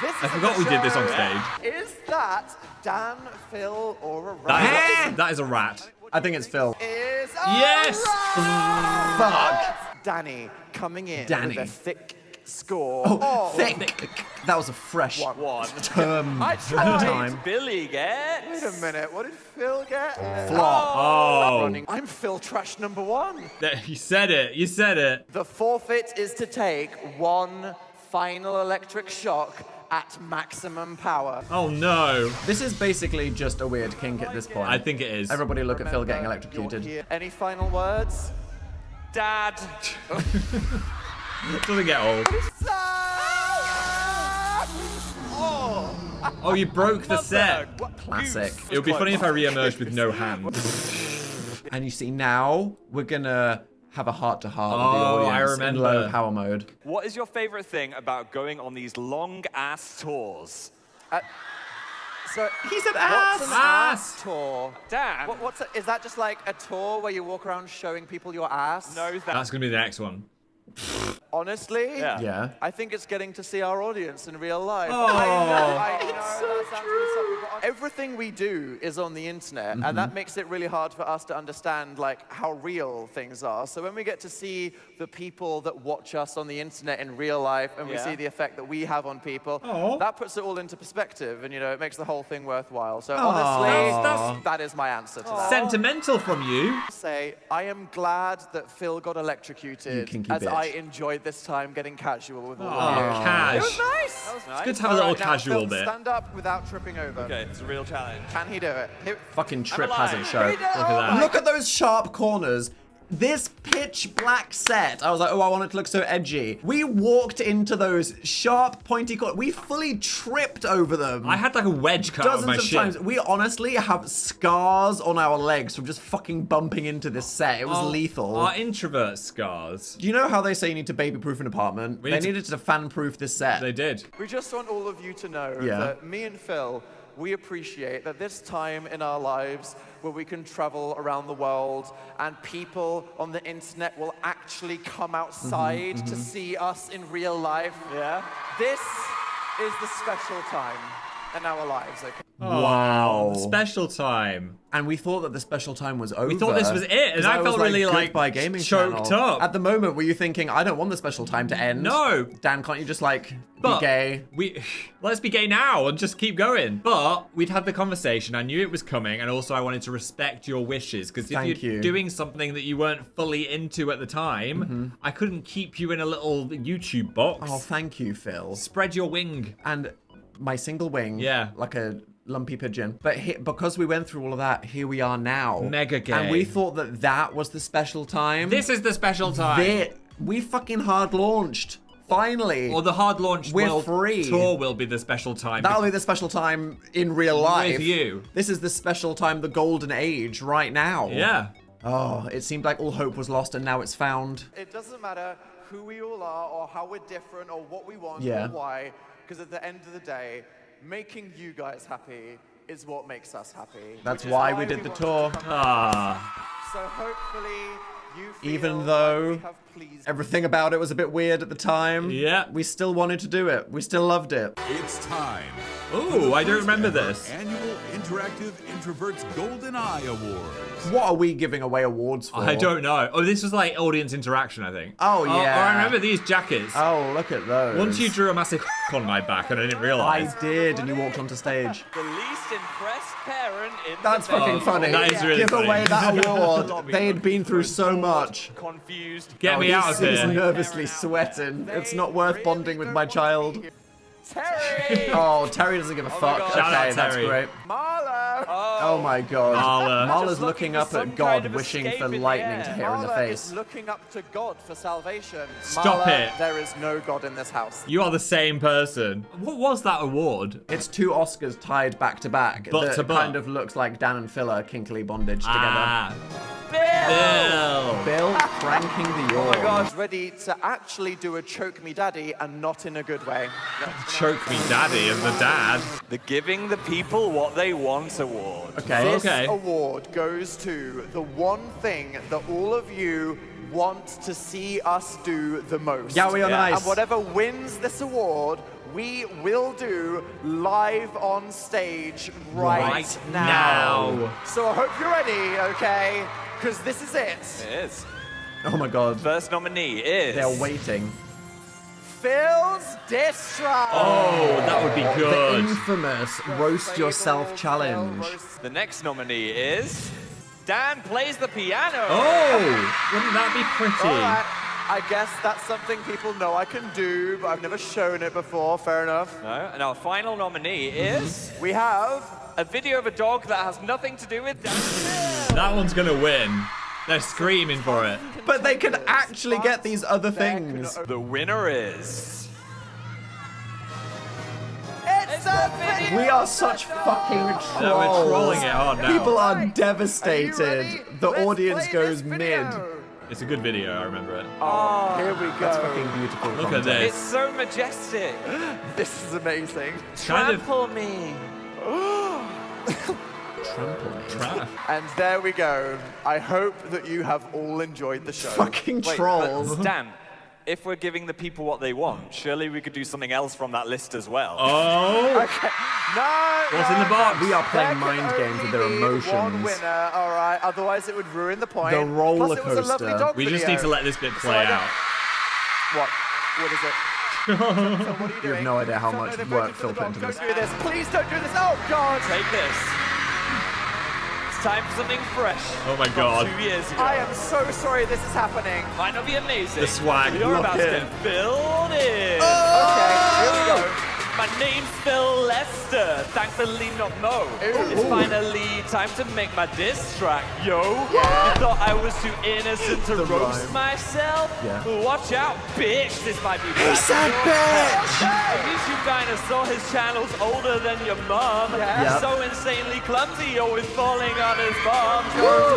This is I forgot we did this on stage. Is that Dan, Phil, or a rat? That is a rat. I think it's Phil. Is a Yes! rat. Fuck. Danny coming in Danny. with a thick score. Oh, thick. That was a fresh One. term. I tried. time. Billy gets. Wait a minute. What did Phil get? Flop. Oh. I'm Phil Trash number 1. You said it. You said it. The forfeit is to take one final electric shock at maximum power. Oh no. This is basically just a weird kink at this point. I think it is. Everybody look at Phil getting You're electrocuted. here. Any final words? Dad. It doesn't get old. Oh, you broke the set. Classic. It would be funny if I re-emerged with no hand. And you see now, we're gonna have a heart-to-heart with the Oh, I audience in remember. low power mode. What is your favorite thing about going on these long ass tours? So He said what's an Ass. ass tour? Dan. Is that just like a tour where you walk around showing people your ass? No, That's gonna be the next one. Honestly? Yeah. Yeah. I think it's getting to see our audience in real life. Oh. I know, that sounds really something, but everything we do is on the internet, and that makes it really hard for us to understand like how real things are. So when we get to see the people that watch us on the internet in real life, and we Yeah. see the effect that we have on people, that puts it all into perspective, and it makes the whole thing worthwhile. So honestly, that is my answer to that. Sentimental from you. Say, I am glad that Phil got electrocuted, You kinky as bitch. I enjoyed this time getting casual with all Oh, of you. cash. It was nice. That was nice. It's good to have a All little right, now, casual Phil, bit. Stand up without tripping over. Okay, it's a real challenge. Can he do it? Fucking Trip alive. hasn't shown. Look at that. Look at those sharp corners. This pitch black set, I was like, oh, I want it to look so edgy. We walked into those sharp, pointy corners. We fully tripped over them. I had like a wedge cut out of my Dozens of shin. times. We honestly have scars on our legs from just fucking bumping into this set. It was lethal. Our introvert scars. Do you know how they say you need to baby-proof an apartment? We They need to- needed to fan-proof this set. They did. We just want all of you to know Yeah. that me and Phil, we appreciate that this time in our lives where we can travel around the world and people on the internet will actually come outside to see us in real life. Yeah. This is the special time in our lives, okay? Wow. Special time. And we thought that the special time was over. We thought this was it, and 'Cause I felt was really, like, goodbye gaming choked channel. up. At the moment, were you thinking, I don't want the special time to end? No. Dan, can't you just be But gay? let's be gay now and just keep going. But we'd had the conversation. I knew it was coming, and also I wanted to respect your wishes because if Thank you're you. doing something that you weren't fully into at the time, I couldn't keep you in a little YouTube box. Oh, thank you, Phil. Spread your wing. And my single wing, Yeah. like a lumpy pigeon. But because we went through all of that, here we are now. Mega gay. And we thought that that was the special time. This is the special time. We fucking hard launched. Finally. Or the hard launch We're world free. tour will be the special time. That'll be the special time in real life. With you. This is the special time, the golden age, right now. Yeah. Oh, it seemed like all hope was lost and now it's found. It doesn't matter who we all are or how we're different or what we want Yeah. or why, because at the end of the day, making you guys happy is what makes us happy. That's which is why we did the want tour. to come Ah. So hopefully you feel Even like though we have pleased Everything about it was a bit weird at the time. Yeah. We still wanted to do it. We still loved it. It's time. Ooh, I don't remember Ever this. Annual Interactive Introverts Golden Eye Awards. What are we giving away awards for? I don't know. Oh, this was like audience interaction, I think. Oh, yeah. I remember these jackets. Oh, look at those. Once you drew a massive on my back and I didn't I realize. did, and you walked onto stage. The least impressed parent That's fucking funny. That is really Give funny. away that award. They had been through so much. Confused. Get me out of He's here. nervously sweating. It's not worth bonding with my child. Terry! Oh, Terry doesn't give a fuck. God. Shout out Okay, that's Terry. great. Marlo! Oh my god. Marla. Marla's Just looking looking up for at some God, kind of wishing escape for in the lightning air. to hit her in the Marla face. is looking up to God for salvation. Stop Marla, it. There is no God in this house. You are the same person. What was that award? It's 2 Oscars tied back to back. Butt that to butt. kind of looks like Dan and Phil are kinkily bondage together. Ah, Bill! Bill. Bill cranking the yawn. Oh my God, ready to actually do a choke me daddy and not in a good way. Choke me daddy as the dad. The Giving the People What They Want award. Okay. This Okay. award goes to the one thing that all of you want to see us do the most. Yowie on Yeah. ice. And whatever wins this award, we will do live on stage right now. So I hope you're ready, okay? Because this is it. It is. Oh my god. First nominee is... They're waiting. Phil's diss track. Oh, that would be The good. infamous roast yourself challenge. The next nominee is... Dan Plays the Piano. Oh, wouldn't that be pretty? All right. I guess that's something people know I can do, but I've never shown it before. Fair enough. No, and our final nominee is... We have a video of a dog that has nothing to do with dancing. That one's gonna win. They're screaming for it. But they can actually get these other things. The winner is... It's a video. We are such fucking trolls. No, we're trolling it hard now. People are Are you devastated. ready? The Let's audience play goes this mid. video. It's a good video, I remember it. Oh, here we go. That's fucking beautiful. Look at content. It's this. so majestic. This is amazing. Kind of Trample me. trap. And there we go. I hope that you have all enjoyed the show. Fucking Wait, trolls. but Dan, if we're giving the people what they want, surely we could do something else from that list as well. Oh, No. what's in the box? We are playing There mind can games with their only be One emotions. winner, all right. Otherwise, it would ruin the point. The roller Plus, it was a lovely coaster. dog We just video. need to let this bit So play I don't- out. What? What is it? So what are you doing? You have no idea how So much they're work voting for Phil the put dog. into Don't this. do this. Please don't do this. Oh, God. Take this. It's time for something fresh. Oh my from God. 2 years ago. I am so sorry this is happening. Might not be amazing. The swag, You're lock about to in. get filled in. Okay, here we go. My name's Phil Lester, thankfully not Mo. It's finally time to make my diss track, yo. You thought I was too innocent to The roast rhyme. myself? Yeah. Watch out, bitch, this might be bad. said bitch! A YouTube dinosaur, his channel's older than your mom. Yeah. So insanely clumsy, always falling on his bomb.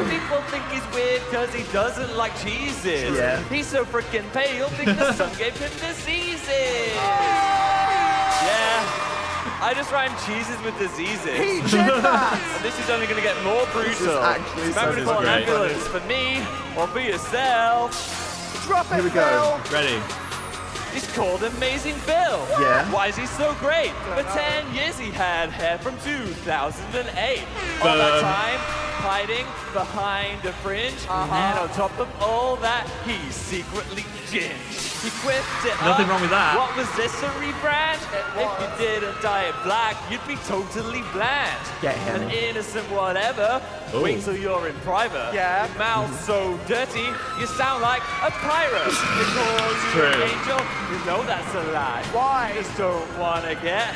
People think he's weird cause he doesn't like cheeses. Yeah. He's so freaking pale, think the sun gave him diseases. Yeah, I just rhymed cheeses with diseases. He did that. And this is only going to get more brutal. actually so Remember to call an great. ambulance for me or for yourself. Drop it, Here we go. Phil. Ready? He's called Amazing Bill. Yeah. Why is he so great? For 10 years he had hair from 2008. All that time hiding behind a fringe. And on top of all that, he's secretly ginged. He quipped it Nothing up. wrong with that. What was this, a rebrand? If you didn't dye it black, you'd be totally bland. Get him. An innocent whatever. Ooh. Wait till you're in private. Yeah. Your mouth's so dirty, you sound like a pirate. They call you True. an angel, you know that's a lie. Why? You just don't wanna get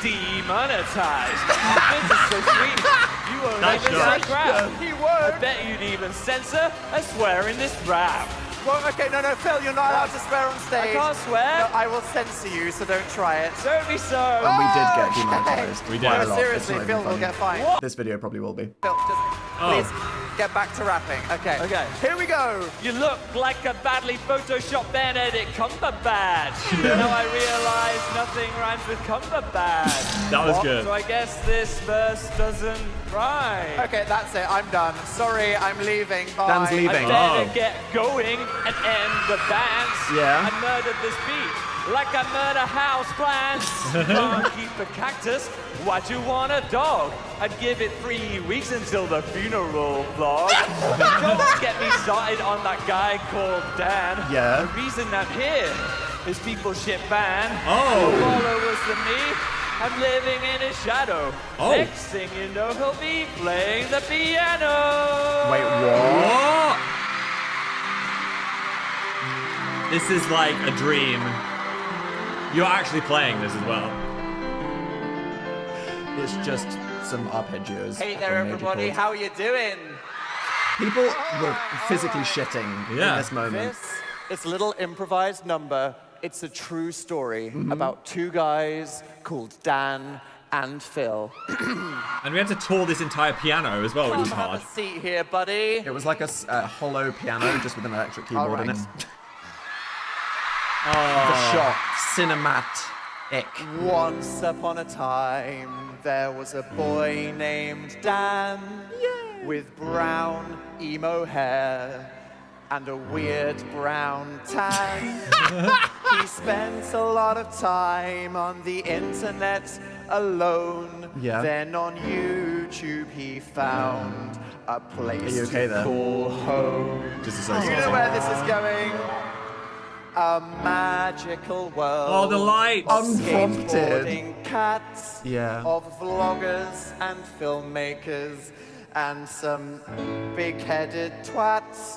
demonetized. This is so sweet. You won't That's even right. say crap. He I won't. bet you'd even censor a swear in this rap. Well, okay, no, Phil, you're not allowed to swear on I stage. can't swear. No, I will censor you, so don't try it. Don't be so. And we did get Okay. demonetized. We did. Quite a No, lot. seriously, It's not Phil even will funny. get fined. This video probably will be. Phil, just please get back to rapping. Okay. Okay. Here we go. You look like a badly photoshopped Benedict Cumberbatch. Now I realize nothing rhymes with Cumberbatch. That was What? good. So I guess this verse doesn't rhyme. Okay, that's it. I'm done. Sorry, I'm leaving. Bye. Dan's I leaving. better Oh. get going and end the dance. Yeah. I murdered this beat like I murder house plants. Can't keep a cactus. Why'd you want a dog? I'd give it 3 weeks until the funeral vlog. Don't get me started on that guy called Dan. Yeah. The reason I'm here is people shit ban. Oh. Followers than me I'm living in his shadow. Oh. Next thing you know, he'll be playing the piano. Wait, what? What? This is like a dream. You're actually playing this as well. It's just some arpeggios. Hey from there, major everybody. chords. How are you doing? People were physically shitting Yeah. in this moment. This little improvised number, it's a true story about two guys called Dan and Phil. And we had to tour this entire piano as well, which is Have hard. a seat here, buddy. It was like a hollow piano just with an electric keyboard in it. The shot, cinematic. Once upon a time, there was a boy named Dan with brown emo hair and a weird brown tan. He spent a lot of time on the internet alone. Yeah. Then on YouTube he found a place Are you okay to there? call home. Just You know where this is going? A magical world. Oh, the lights. Of Unprompted. skateboarding cats. Yeah. Of vloggers and filmmakers and some big-headed twats.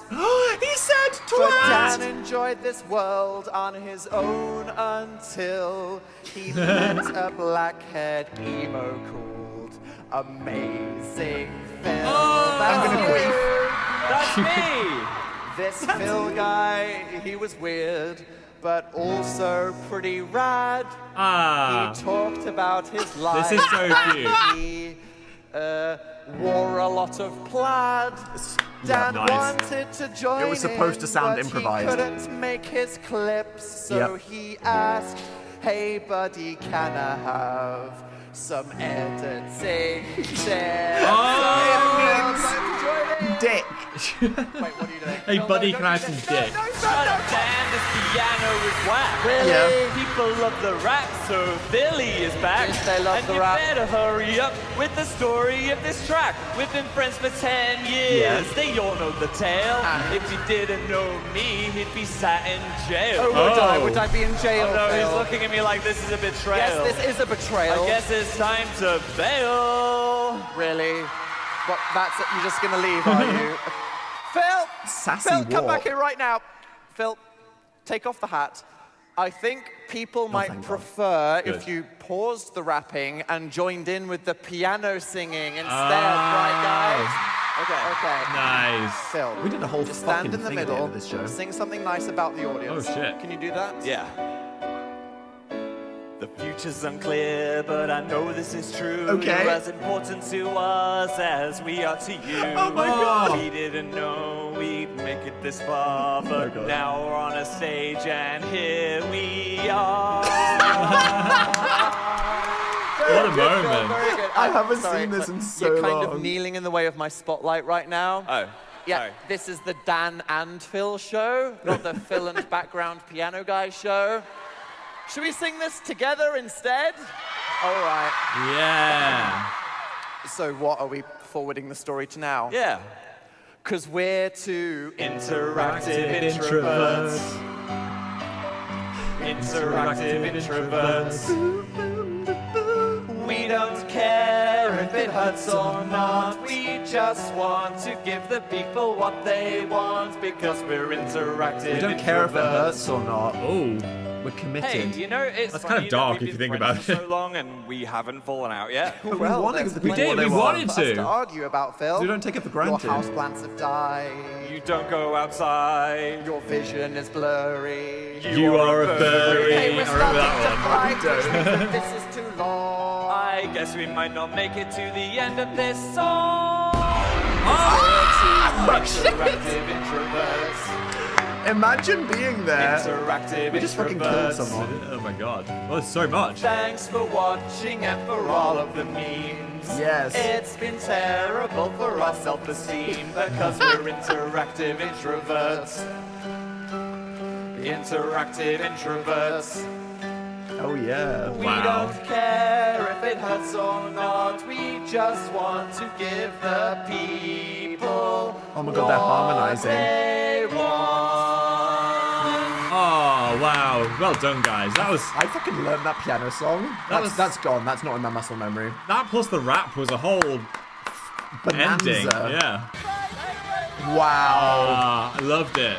He said But twat! Dan enjoyed this world on his own until he met a black-haired emo called Amazing Phil. I'm gonna queef. That's me. This Phil guy, he was weird, but also pretty rad. Ah. He talked about his life. This is so cute. He wore a lot of plaid. Dan nice. wanted to join It was supposed to sound but improvised. He couldn't make his clips, so Yep. he asked, "Hey buddy, can I have some editing tips?" Dick. Wait, what are you doing? Hey, buddy, can I have some dick? Shut up, Dan. This piano is whack. Really? Yeah. People love the rap, so Billy is back. Yes, they love and the you rap. better hurry up with the story of this track. We've been friends for 10 years. Yeah. They all know the tale. If you didn't know me, he'd be sat in jail. Oh, would I be in jail? Oh, no, Phil? he's looking at me like this is a betrayal. Yes, this is a betrayal. I guess it's time to bail. Really? What? That's it? You're just gonna leave, are you? Phil! Sassy Phil, come walk. back here right now. Phil, take off the hat. I think people might thank God. prefer if Good. you paused the rapping and joined in with the piano singing instead, right, guys? Okay. Nice. Phil, We did a whole just fucking stand in the thing at the middle, end of this show. sing something nice about the audience. Oh, shit. Can you do that? Yeah. The future's unclear, but I know this is true. Okay. You're as important to us as we are to you. Oh my God. We didn't know we'd make it this far, but God. now we're on a stage and here we are. What a Phil, moment. very good. I haven't Sorry, seen this but in so You're kind long. of kneeling in the way of my spotlight right now. Oh, Yeah, sorry. this is the Dan and Phil show, not the Phil and background piano guy show. Should we sing this together instead? All right. Yeah. So what are we forwarding the story to now? Yeah. Because we're two Interactive introverts. Interactive introverts. We don't care if it hurts or not. We just want to give the people what they want because we're interactive. We don't care if it introverts. hurts or not. Oh. We're Hey, committed. you know, it's That's funny kind of dark that if you we've think been about friends for it. so long and we haven't fallen out yet. But Well, we wanted there's the plenty did, what we they more want. wanted for us to. to argue about, Phil. We don't take it for granted. Your houseplants have died. You don't go outside. Your vision is blurry. You are a furry. Okay, I we're remember starting to that fight, one. which means that this is too long. I guess we might not make it to the end of this song. Interactive introverts. Imagine being there. Interactive We just fucking killed introverts. someone. Oh my god. Well, it's so much. Thanks for watching and for all of the memes. Yes. It's been terrible for our self-esteem because we're interactive introverts. Interactive introverts. Oh yeah. We Wow. don't care if it hurts or not. We just want to give the people Oh my God, they're harmonizing. what they want. Oh, Oh, wow. Well done, guys. That was... I fucking learned that piano song. That's gone. That's not in my muscle memory. That plus the rap was a whole Bonanza. ending. Yeah. Wow. I loved it.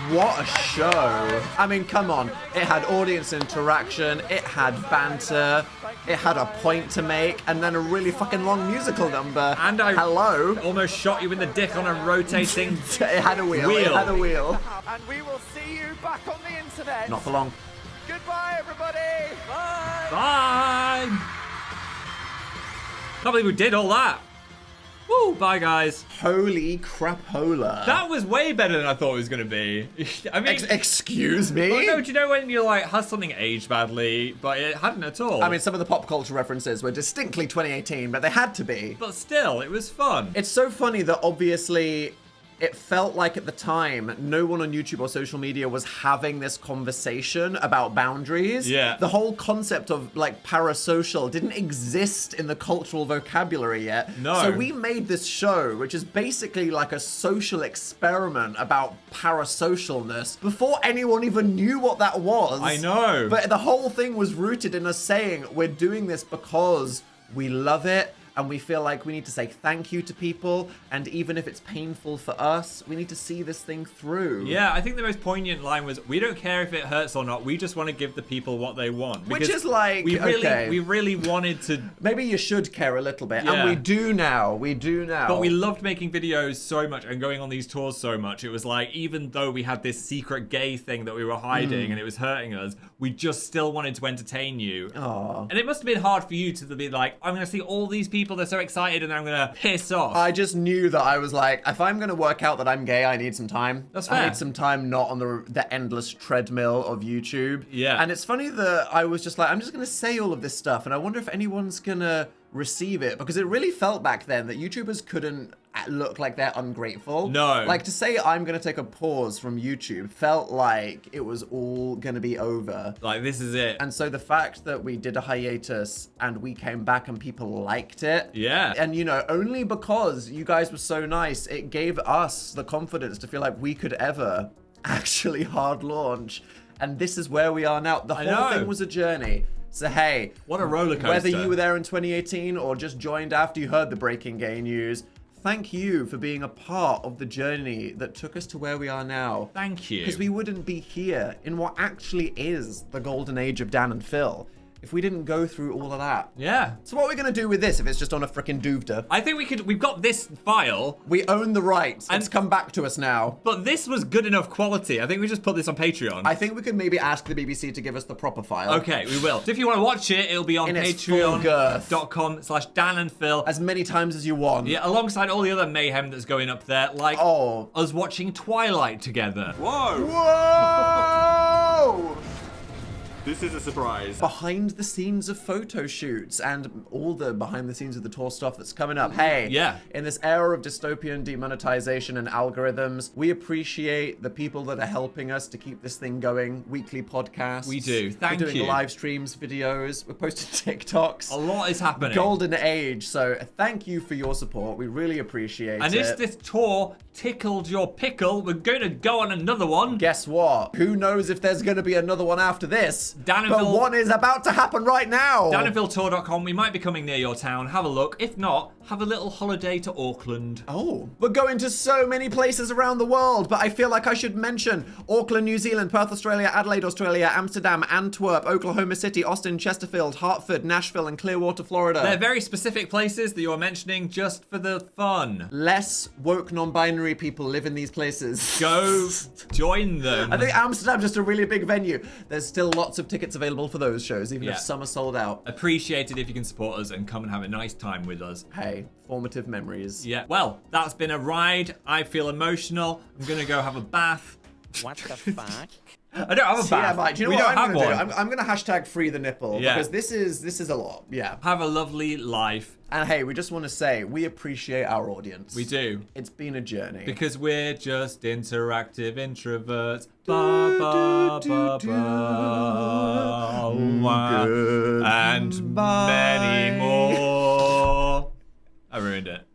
What a show. I mean, come on. It had audience interaction, it had banter, it had a point to make, and then a really fucking long musical number. And I Hello. almost shot you in the dick on a rotating It had a wheel. It had a wheel. And we will see you back on the internet. Not for long. Goodbye, everybody. Bye. Bye. Can't believe we did all that. Woo, bye guys. Holy crapola. That was way better than I thought it was going to be. I mean... Excuse me? Oh, no, do you know when you're like, has something aged badly, but it hadn't at all? I mean, some of the pop culture references were distinctly 2018, but they had to be. But still, it was fun. It's so funny that obviously it felt like at the time no one on YouTube or social media was having this conversation about boundaries. Yeah. The whole concept of like parasocial didn't exist in the cultural vocabulary yet. No. So we made this show, which is basically like a social experiment about parasocialness before anyone even knew what that was. I know. But the whole thing was rooted in us saying we're doing this because we love it. And we feel like we need to say thank you to people. And even if it's painful for us, we need to see this thing through. Yeah, I think the most poignant line was, we don't care if it hurts or not. We just want to give the people what they want. Which Because is like, we okay. really wanted to... Maybe you should care a little bit. Yeah. And we do now. We do now. But we loved making videos so much and going on these tours so much. It was like, even though we had this secret gay thing that we were hiding and it was hurting us, we just still wanted to entertain you. Aww. And it must have been hard for you to be like, I'm going to see all these people, they're so excited, and I'm going to piss off. I just knew that I was like, if I'm going to work out that I'm gay, I need some time. That's I fair. need some time not on the endless treadmill of YouTube. Yeah. And it's funny that I was just like, I'm just going to say all of this stuff, and I wonder if anyone's going to receive it, because it really felt back then that YouTubers couldn't look like they're ungrateful. No. Like, to say I'm going to take a pause from YouTube felt like it was all going to be over. Like, this is it. And so the fact that we did a hiatus and we came back and people liked it. Yeah. And, you know, only because you guys were so nice, it gave us the confidence to feel like we could ever actually hard launch. And this is where we are now. The whole thing was a journey. So, hey. What a roller coaster. Whether you were there in 2018 or just joined after you heard the breaking gay news, thank you for being a part of the journey that took us to where we are now. Thank you. Because we wouldn't be here in what actually is the golden age of Dan and Phil if we didn't go through all of that. Yeah. So what are we going to do with this if it's just on a frickin' doovda? I think we've got this file. We own the rights. It's come back to us now. But this was good enough quality. I think we just put this on Patreon. I think we could maybe ask the BBC to give us the proper file. Okay, we will. So if you want to watch it, it'll be on In its full girth. patreon.com/Dan and Phil. As many times as you want. Yeah, alongside all the other mayhem that's going up there, like us watching Twilight together. Whoa! This is a surprise. Behind the scenes of photo shoots and all the behind the scenes of the tour stuff that's coming up. Hey, yeah. In this era of dystopian demonetization and algorithms, we appreciate the people that are helping us to keep this thing going. Weekly podcasts. We do. Thank We're doing you. live streams, videos. We're posting TikToks. A lot is happening. Golden age. So thank you for your support. We really appreciate it. And if this tour tickled your pickle, we're going to go on another one. Guess what? Who knows if there's going to be another one after this? Dan and but Phil, one is about to happen right now. danandphiltour.com. We might be coming near your town. Have a look. If not, have a little holiday to Auckland. Oh, we're going to so many places around the world, but I feel like I should mention Auckland, New Zealand, Perth, Australia, Adelaide, Australia, Amsterdam, Antwerp, Oklahoma City, Austin, Chesterfield, Hartford, Nashville, and Clearwater, Florida. They're very specific places that you're mentioning just for the fun. Less woke non-binary people live in these places. Go join them. I think Amsterdam's just a really big venue. There's still lots of tickets available for those shows, even if some are sold out. Appreciate it if you can support us and come and have a nice time with us. Hey, formative memories. Yeah, well, that's been a ride. I feel emotional. I'm gonna go have a bath. What the fuck? I don't have a bath. Yeah, Mike, do you know we what don't I'm have gonna one. do? I'm gonna hashtag free the nipple because this is a lot. Yeah. Have a lovely life. And hey, we just want to say we appreciate our audience. We do. It's been a journey. Because we're just interactive introverts. Ba, ba, ba, ba, and many more. I ruined it.